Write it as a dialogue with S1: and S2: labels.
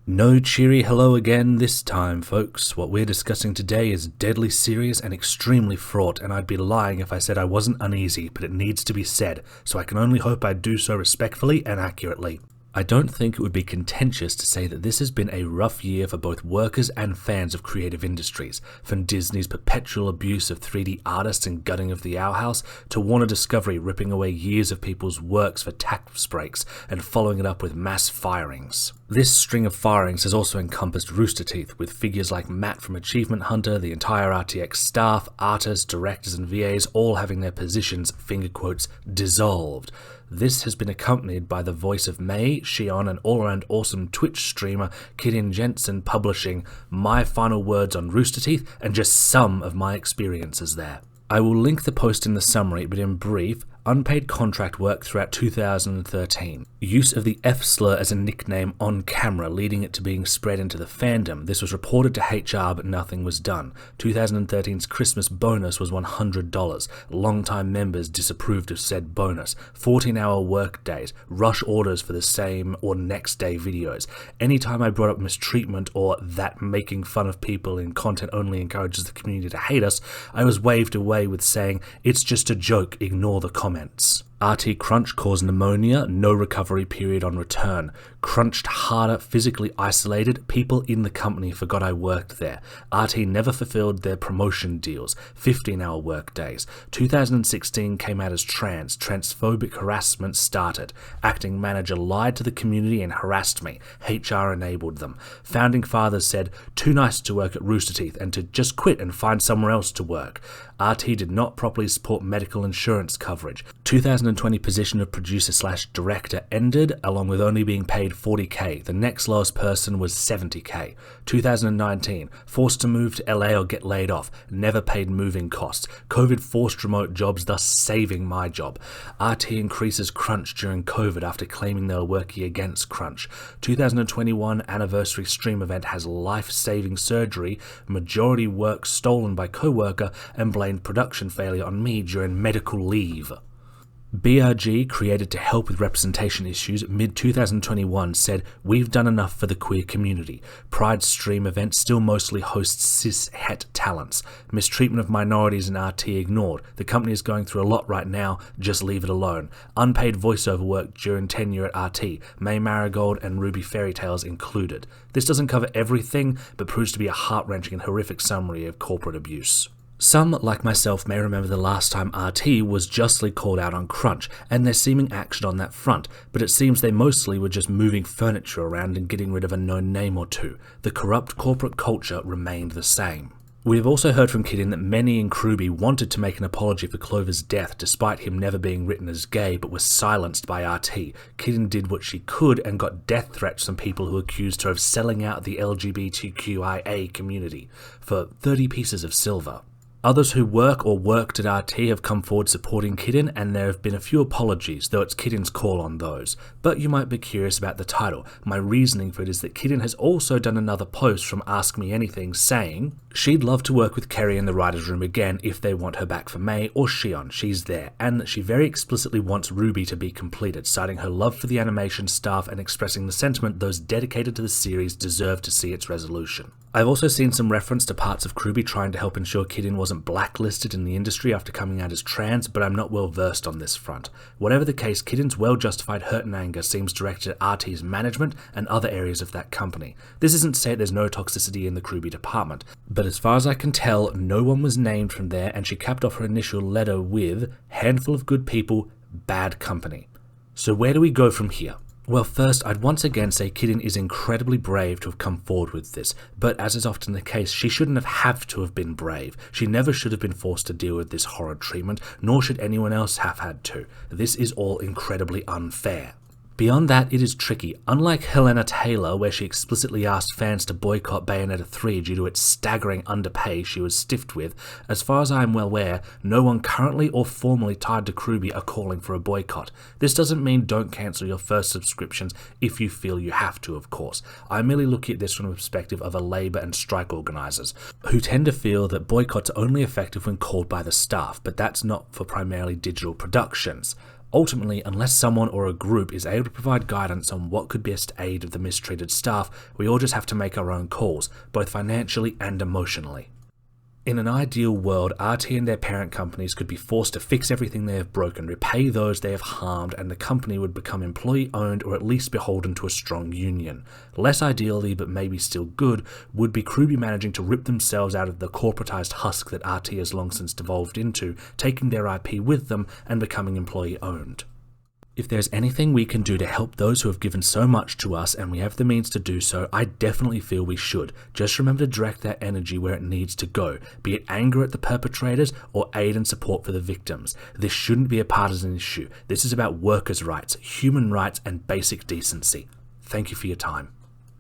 S1: No cheery hello again this time, folks. What we're discussing today is deadly serious and extremely fraught, and I'd be lying if I said I wasn't uneasy, but it needs to be said, so I can only hope I do so respectfully and accurately. I don't think it would be contentious to say that this has been a rough year for both workers and fans of creative industries, from Disney's perpetual abuse of 3D artists and gutting of the Owl House, to Warner Discovery ripping away years of people's works for tax breaks and following it up with mass firings. This string of firings has also encompassed Rooster Teeth, with figures like Matt from Achievement Hunter, the entire RTX staff, artists, directors and VAs all having their positions, finger quotes, dissolved. This has been accompanied by the voice of May, Shion, and all-around awesome Twitch streamer Kdin Jenzen publishing my final words on Rooster Teeth and just some of my experiences there. I will link the post in the summary, but in brief, unpaid contract work throughout 2013. Use of the F-slur as a nickname on camera, leading it to being spread into the fandom. This was reported to HR, but nothing was done. 2013's Christmas bonus was $100. Longtime members disapproved of said bonus. 14-hour work days. Rush orders for the same or next day videos. Anytime I brought up mistreatment or that making fun of people in content only encourages the community to hate us, I was waved away with saying, "It's just a joke, ignore the comments." RT Crunch caused pneumonia, no recovery period on return. Crunched harder, physically isolated, people in the company forgot I worked there. RT never fulfilled their promotion deals, 15-hour work days. 2016 came out as trans, transphobic harassment started. Acting manager lied to the community and harassed me. HR enabled them. Founding fathers said, too nice to work at Rooster Teeth and to just quit and find somewhere else to work. RT did not properly support medical insurance coverage. 2020 position of producer/director ended, along with only being paid $40K. The next lowest person was $70K. 2019, forced to move to LA or get laid off. Never paid moving costs. COVID forced remote jobs, thus saving my job. RT increases crunch during COVID after claiming they were working against crunch. 2021 anniversary stream event has life-saving surgery. Majority work stolen by co-worker and blamed production failure on me during medical leave. BRG, created to help with representation issues, mid-2021 said, "We've done enough for the queer community. Pride stream event still mostly hosts cis-het talents. Mistreatment of minorities in RT ignored. The company is going through a lot right now, just leave it alone. Unpaid voiceover work during tenure at RT, May Marigold and RWBY Fairy Tales included." This doesn't cover everything, but proves to be a heart-wrenching and horrific summary of corporate abuse. Some, like myself, may remember the last time RT was justly called out on crunch, and their seeming action on that front, but it seems they mostly were just moving furniture around and getting rid of a known name or two. The corrupt corporate culture remained the same. We have also heard from Kdin that many in CRWBY wanted to make an apology for Clover's death despite him never being written as gay, but was silenced by RT. Kdin did what she could and got death threats from people who accused her of selling out the LGBTQIA community for 30 pieces of silver. Others who work or worked at RT have come forward supporting Kdin, and there have been a few apologies, though it's Kdin's call on those. But you might be curious about the title. My reasoning for it is that Kdin has also done another post from Ask Me Anything saying she'd love to work with Kerry in the writer's room again if they want her back for May or Shion, she's there, and that she very explicitly wants RWBY to be completed, citing her love for the animation staff and expressing the sentiment those dedicated to the series deserve to see its resolution. I've also seen some reference to parts of CRWBY trying to help ensure Kdin wasn't blacklisted in the industry after coming out as trans, but I'm not well versed on this front. Whatever the case, Kdin's well-justified hurt and anger seems directed at RT's management and other areas of that company. This isn't to say there's no toxicity in the CRWBY department, but as far as I can tell, no one was named from there, and she capped off her initial letter with, "Handful of good people, bad company." So where do we go from here? Well, first, I'd once again say Kdin is incredibly brave to have come forward with this, but as is often the case, she shouldn't have to have been brave. She never should have been forced to deal with this horrid treatment, nor should anyone else have had to. This is all incredibly unfair. Beyond that, it is tricky. Unlike Helena Taylor, where she explicitly asked fans to boycott Bayonetta 3 due to its staggering underpay she was stiffed with, as far as I am well aware, no one currently or formally tied to CRWBY are calling for a boycott. This doesn't mean don't cancel your first subscriptions if you feel you have to, of course. I merely look at this from the perspective of a labour and strike organisers, who tend to feel that boycotts are only effective when called by the staff, but that's not for primarily digital productions. Ultimately, unless someone or a group is able to provide guidance on what could best aid the mistreated staff, we all just have to make our own calls, both financially and emotionally. In an ideal world, RT and their parent companies could be forced to fix everything they have broken, repay those they have harmed, and the company would become employee-owned or at least beholden to a strong union. Less ideally, but maybe still good, would be CRWBY managing to rip themselves out of the corporatized husk that RT has long since devolved into, taking their IP with them and becoming employee-owned. If there's anything we can do to help those who have given so much to us and we have the means to do so, I definitely feel we should. Just remember to direct that energy where it needs to go, be it anger at the perpetrators or aid and support for the victims. This shouldn't be a partisan issue. This is about workers' rights, human rights, and basic decency. Thank you for your time.